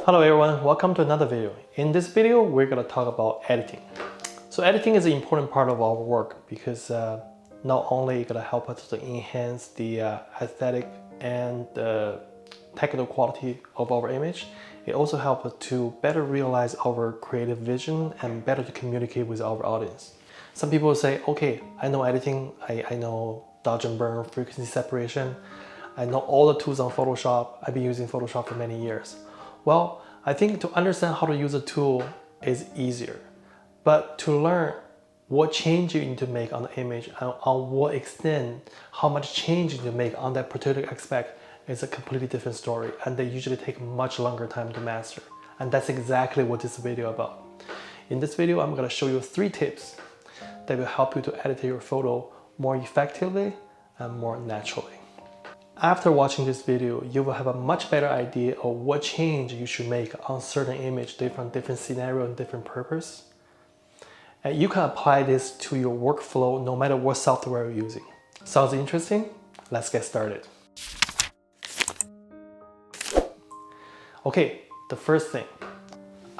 Hello everyone, welcome to another video. In this video, we're going to talk about editing. So editing is an important part of our work because not only it's going to help us to enhance the aesthetic and the technical quality of our image, it also helps us to better realize our creative vision and better to communicate with our audience. Some people say, okay, I know editing, I know dodge and burn, frequency separation, I know all the tools on Photoshop, I've been using Photoshop for many years. Well, I think to understand how to use a tool is easier, but to learn what change you need to make on the image and on what extent, how much change you need to make on that particular aspect is a completely different story, and they usually take much longer time to master. And that's exactly what this video is about. In this video, I'm going to show you 3 tips that will help you to edit your photo more effectively and more naturally. After watching this video, you will have a much better idea of what change you should make on certain image different scenario and different purpose. And you can apply this to your workflow no matter what software you're using. Sounds interesting? Let's get started. Okay, the first thing,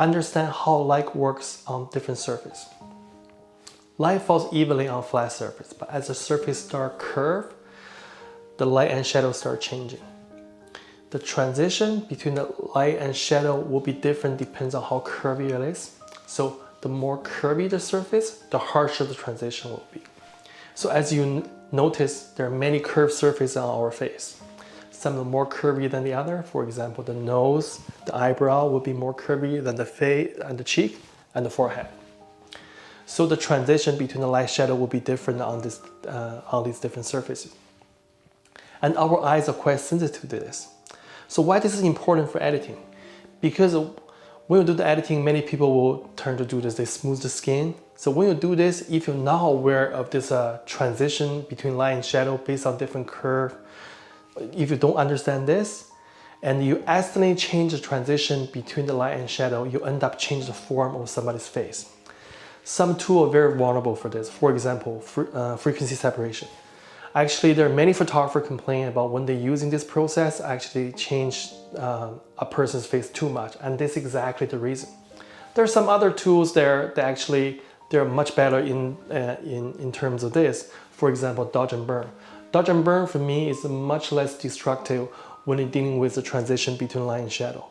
understand how light works on different surface. Light falls evenly on flat surface, but as the surface starts curve, the light and shadow start changing. The transition between the light and shadow will be different depends on how curvy it is. So the more curvy the surface, the harsher the transition will be. So as you notice, there are many curved surfaces on our face. Some are more curvy than the other. For example, the nose, the eyebrow will be more curvy than the face and the cheek and the forehead. So the transition between the light shadow will be different on these different surfaces. And our eyes are quite sensitive to this. So why this is important for editing? Because when you do the editing, many people will turn to do this, they smooth the skin. So when you do this, if you're not aware of this transition between light and shadow based on different curve, if you don't understand this, and you accidentally change the transition between the light and shadow, you end up changing the form of somebody's face. Some tools are very vulnerable for this. For example, frequency separation. Actually, there are many photographers complaining about when they're using this process, actually change a person's face too much, and this is exactly the reason. There are some other tools there that actually they're much better in terms of this. For example, dodge and burn. Dodge and burn for me is much less destructive when you're dealing with the transition between light and shadow.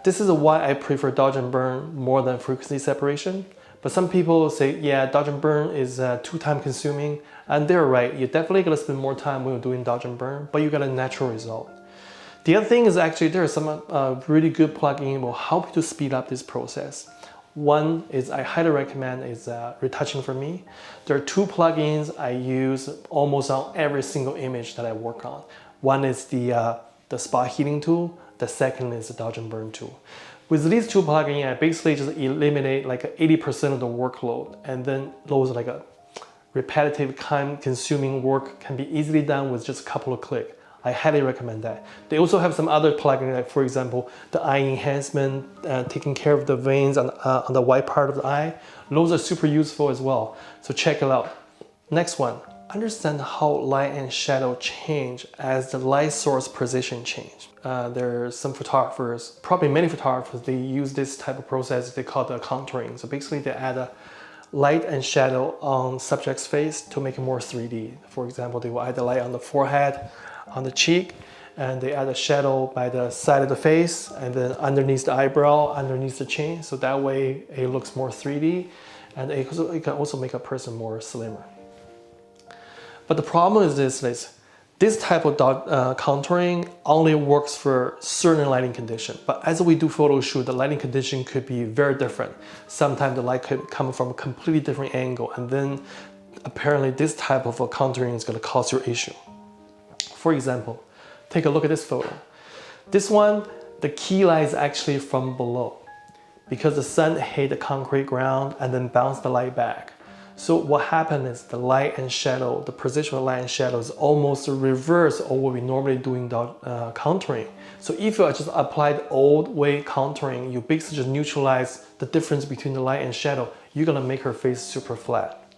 This is why I prefer dodge and burn more than frequency separation. But some people say, yeah, dodge and burn is too time consuming, and they're right. You're definitely gonna spend more time when you're doing dodge and burn, but you get a natural result. The other thing is actually there are some really good plugins that will help you to speed up this process. One is I highly recommend is Retouching4me. There are 2 plugins I use almost on every single image that I work on. One is the spot healing tool. The second is the dodge and burn tool. With these 2 plugins, I basically just eliminate like 80% of the workload, and then those like a repetitive time-consuming work can be easily done with just a couple of clicks. I highly recommend that. They also have some other plugins, like for example, the eye enhancement, taking care of the veins on the white part of the eye. Those are super useful as well. So check it out. Next one, understand how light and shadow change as the light source position change. There are some photographers, probably many photographers, they use this type of process they call the contouring. So basically they add a light and shadow on subject's face to make it more 3D. For example, they will add the light on the forehead, on the cheek, and they add a shadow by the side of the face, and then underneath the eyebrow, underneath the chin. So that way it looks more 3D, and it can also make a person more slimmer. But the problem is this type of contouring only works for certain lighting condition. But as we do photo shoot, the lighting condition could be very different. Sometimes the light could come from a completely different angle, and then apparently this type of contouring is going to cause your issue. For example, take a look at this photo. This one, the key light is actually from below because the sun hit the concrete ground and then bounced the light back. So what happened is the light and shadow, the position of light and shadow is almost the reverse of what we normally do in contouring. So if you just apply the old way contouring, you basically just neutralize the difference between the light and shadow. You're gonna make her face super flat.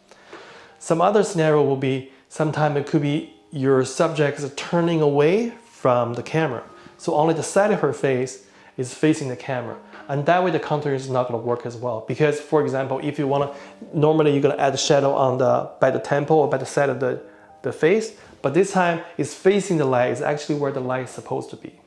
Some other scenario will be, sometimes it could be your subject is turning away from the camera. So only the side of her face is facing the camera. And that way the contouring is not gonna work as well. Because for example, if you wanna, normally you're gonna add the shadow on by the temple or by the side of the face, but this time it's facing the light, it's actually where the light is supposed to be.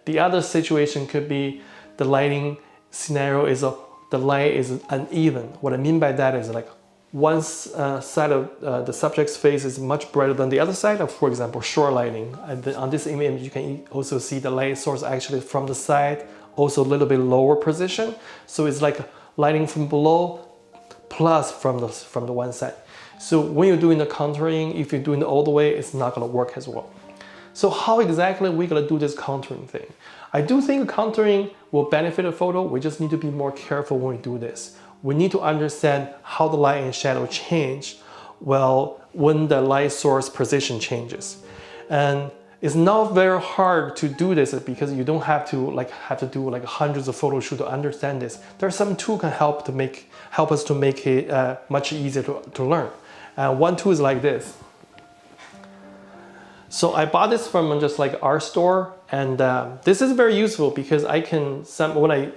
The other situation could be the lighting scenario is the light is uneven. What I mean by that is like one side of the subject's face is much brighter than the other side of, for example, shore lighting. And then on this image, you can also see the light source actually from the side, also a little bit lower position. So it's like lighting from below plus from the one side. So when you're doing the contouring, if you're doing it all the way, it's not gonna work as well. So how exactly are we gonna do this contouring thing? I do think contouring will benefit a photo. We just need to be more careful when we do this. We need to understand how the light and shadow change when the light source position changes. And it's not very hard to do this because you don't have to do like hundreds of photo shoots to understand this. There are some tools can help us to make it much easier to learn. One tool is like this. So I bought this from just like our store, and this is very useful because I can,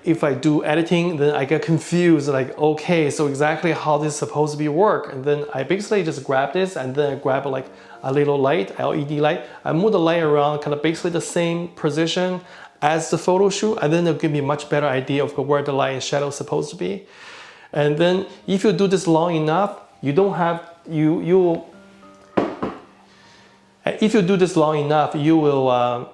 if I do editing, then I get confused, like, okay, so exactly how this is supposed to be work. And then I basically just grab this, and then I grab like a little light, LED light. I move the light around kind of basically the same position as the photo shoot, and then it'll give me a much better idea of where the light and shadow is supposed to be. And then if you do this long enough, if you do this long enough, you will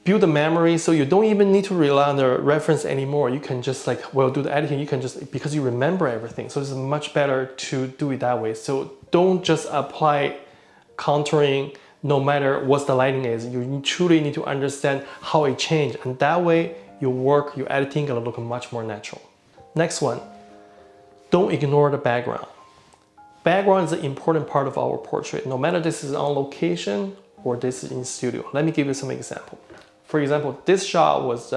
build a memory, so you don't even need to rely on the reference anymore. You can just do the editing, you can just, because you remember everything. So it's much better to do it that way. So don't just apply contouring no matter what the lighting is. You truly need to understand how it changed, and that way your editing gonna look much more natural. Next one, don't ignore the background. Background is an important part of our portrait, no matter this is on location or this is in studio. Let me give you some example. For example, this shot was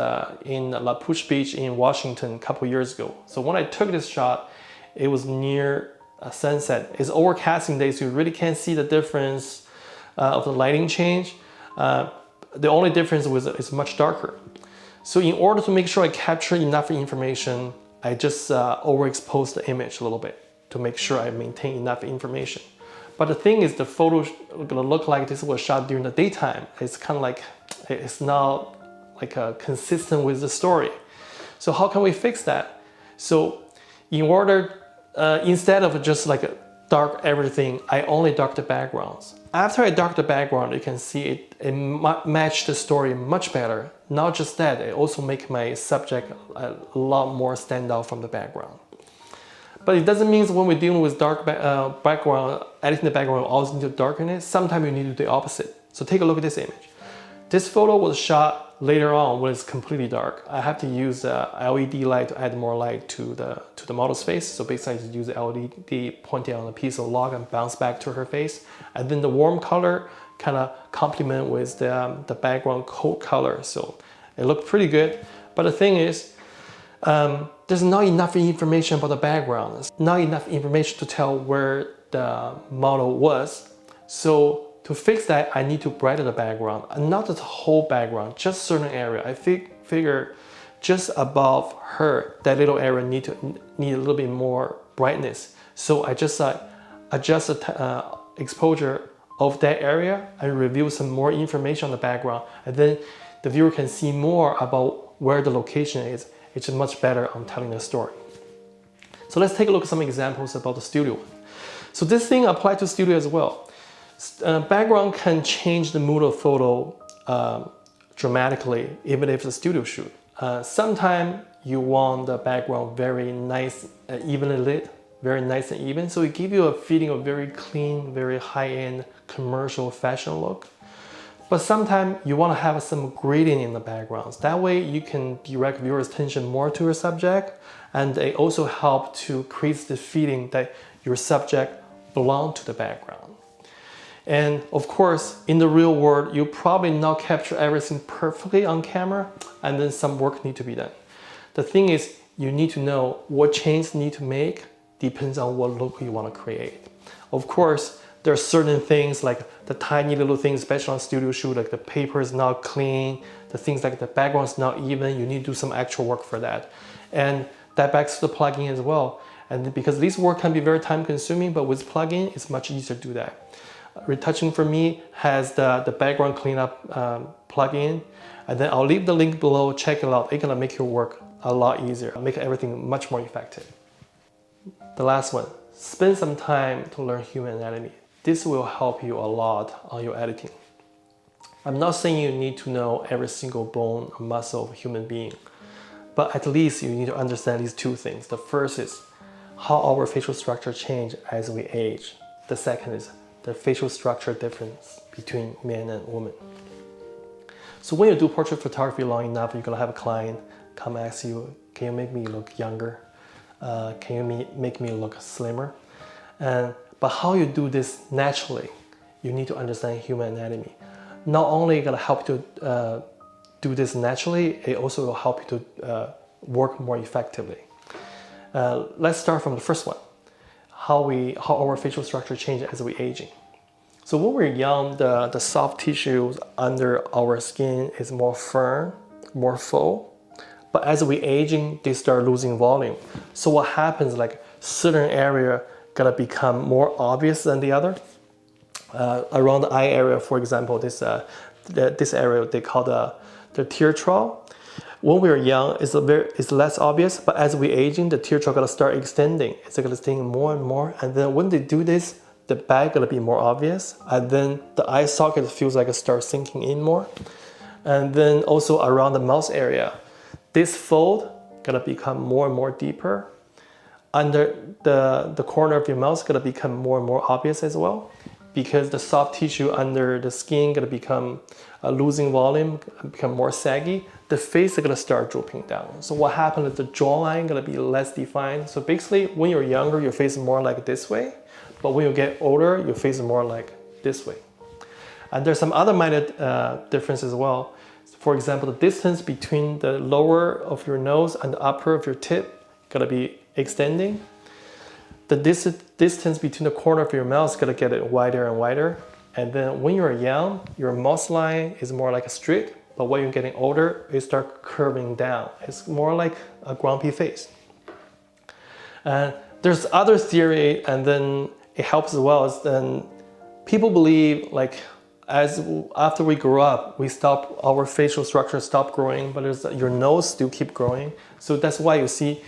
in La Push Beach in Washington a couple years ago. So when I took this shot, it was near sunset. It's overcasting day, so you really can't see the difference of the lighting change. The only difference was it's much darker. So in order to make sure I capture enough information, I just overexposed the image a little bit to make sure I maintain enough information. But the thing is, the photo gonna look like this was shot during the daytime. It's kind of like, it's not like consistent with the story. So how can we fix that? So in order, instead of just like dark everything, I only dark the backgrounds. After I dark the background, you can see it matched the story much better. Not just that, it also make my subject a lot more stand out from the background. But it doesn't mean when we're dealing with dark background, editing the background, we always need to darken it. Sometimes you need to do the opposite. So take a look at this image. This photo was shot later on when it's completely dark. I have to use LED light to add more light to the model's face. So basically I just use the LED pointing on a piece of log and bounce back to her face. And then the warm color kind of complement with the background cold color. So it looked pretty good. But the thing is, there's not enough information about the background. There's not enough information to tell where the model was. So to fix that, I need to brighten the background, and not the whole background, just certain area. I figure just above her, that little area need a little bit more brightness. So I just adjust the exposure of that area and reveal some more information on the background, and then the viewer can see more about where the location is. It's much better on telling the story. So let's take a look at some examples about the studio one. So this thing applies to studio as well. Background can change the mood of photo dramatically, even if it's a studio shoot. Sometimes you want the background very nice, evenly lit, very nice and even. So it gives you a feeling of very clean, very high-end commercial fashion look. But sometimes you want to have some gradient in the backgrounds. That way you can direct viewers' attention more to your subject, and they also help to create the feeling that your subject belongs to the background. And of course, in the real world, you probably not capture everything perfectly on camera, and then some work need to be done. The thing is, you need to know what changes you need to make depends on what look you want to create. Of course, there are certain things like the tiny little things, especially on studio shoot, like the paper is not clean, the things like the background is not even, you need to do some actual work for that. And that backs to the plugin as well. And because this work can be very time consuming, but with plugin, it's much easier to do that. Retouching4me has the background cleanup plugin, and then I'll leave the link below, check it out. It's gonna make your work a lot easier, make everything much more effective. The last one, spend some time to learn human anatomy. This will help you a lot on your editing. I'm not saying you need to know every single bone or muscle of a human being, but at least you need to understand these two things. The first is how our facial structure change as we age. The second is the facial structure difference between men and women. So when you do portrait photography long enough, you're gonna have a client come ask you, can you make me look younger? Can you make me look slimmer? But how you do this naturally, you need to understand human anatomy. Not only gonna help you to do this naturally, it also will help you to work more effectively. Let's start from the first one, how our facial structure changes as we aging. So when we're young, the soft tissues under our skin is more firm, more full. But as we aging, they start losing volume. So what happens, like certain area gonna become more obvious than the other. Around the eye area, for example, this area they call the tear trough. When we're young, it's less obvious, but as we aging, the tear trough gonna start extending. It's gonna extend more and more, and then when they do this, the back gonna be more obvious, and then the eye socket feels like it starts sinking in more. And then also around the mouth area, this fold gonna become more and more deeper. Under the corner of your mouth gonna become more and more obvious as well, because the soft tissue under the skin gonna become losing volume, become more saggy. The face is gonna start drooping down. So what happens is the jawline gonna be less defined. So basically, when you're younger, your face is more like this way, but when you get older, your face is more like this way. And there's some other minor difference as well. For example, the distance between the lower of your nose and the upper of your tip gonna be extending. The distance between the corner of your mouth is gonna get it wider and wider. And then when you're young, your mouth line is more like a streak, but when you're getting older, it starts curving down. It's more like a grumpy face. And there's other theory, and then it helps as well, is then people believe like after we grow up, our facial structure stop growing, but your nose still keep growing. So that's why you see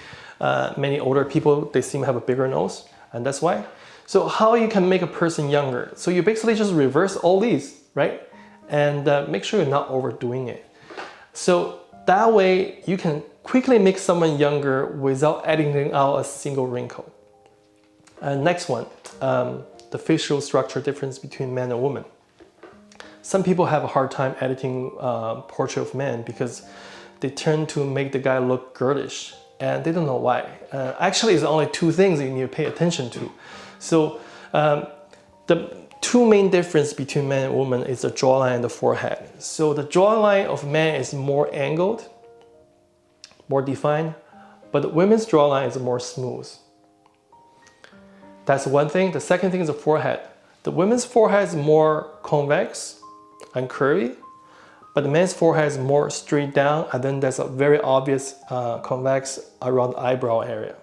many older people, they seem to have a bigger nose, and that's why. So how you can make a person younger? So you basically just reverse all these, right? And make sure you're not overdoing it. So that way you can quickly make someone younger without editing out a single wrinkle. And next one, the facial structure difference between men and women. Some people have a hard time editing portrait of men because they tend to make the guy look girlish, and they don't know why. Actually, it's only two things you need to pay attention to. So the two main difference between men and women is the jawline and the forehead. So the jawline of men is more angled, more defined, but the women's jawline is more smooth. That's one thing. The second thing is the forehead. The women's forehead is more convex and curvy, but the man's forehead is more straight down, and then there's a very obvious convex around the eyebrow area.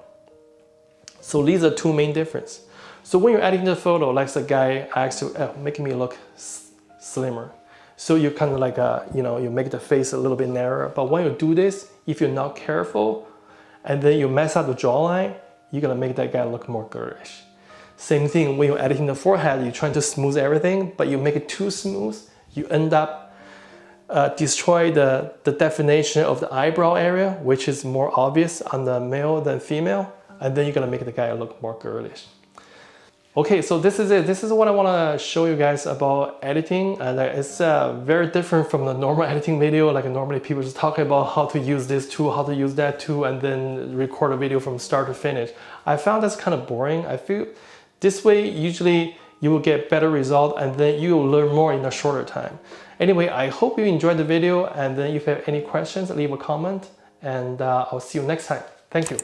So these are two main differences. So when you're editing the photo, like the guy asks you, making me look slimmer. So you kind of like, you make the face a little bit narrower. But when you do this, if you're not careful, and then you mess up the jawline, you're gonna make that guy look more girlish. Same thing when you're editing the forehead, you're trying to smooth everything, but you make it too smooth, you end up destroy the definition of the eyebrow area, which is more obvious on the male than female, and then you're gonna make the guy look more girlish. Okay, so this is it. This is what I want to show you guys about editing, and it's very different from the normal editing video. Like normally people just talk about how to use this tool, how to use that tool, and then record a video from start to finish. I found that's kind of boring. I feel this way usually you will get better result, and then you will learn more in a shorter time. Anyway, I hope you enjoyed the video, and then if you have any questions, leave a comment, and I'll see you next time. Thank you.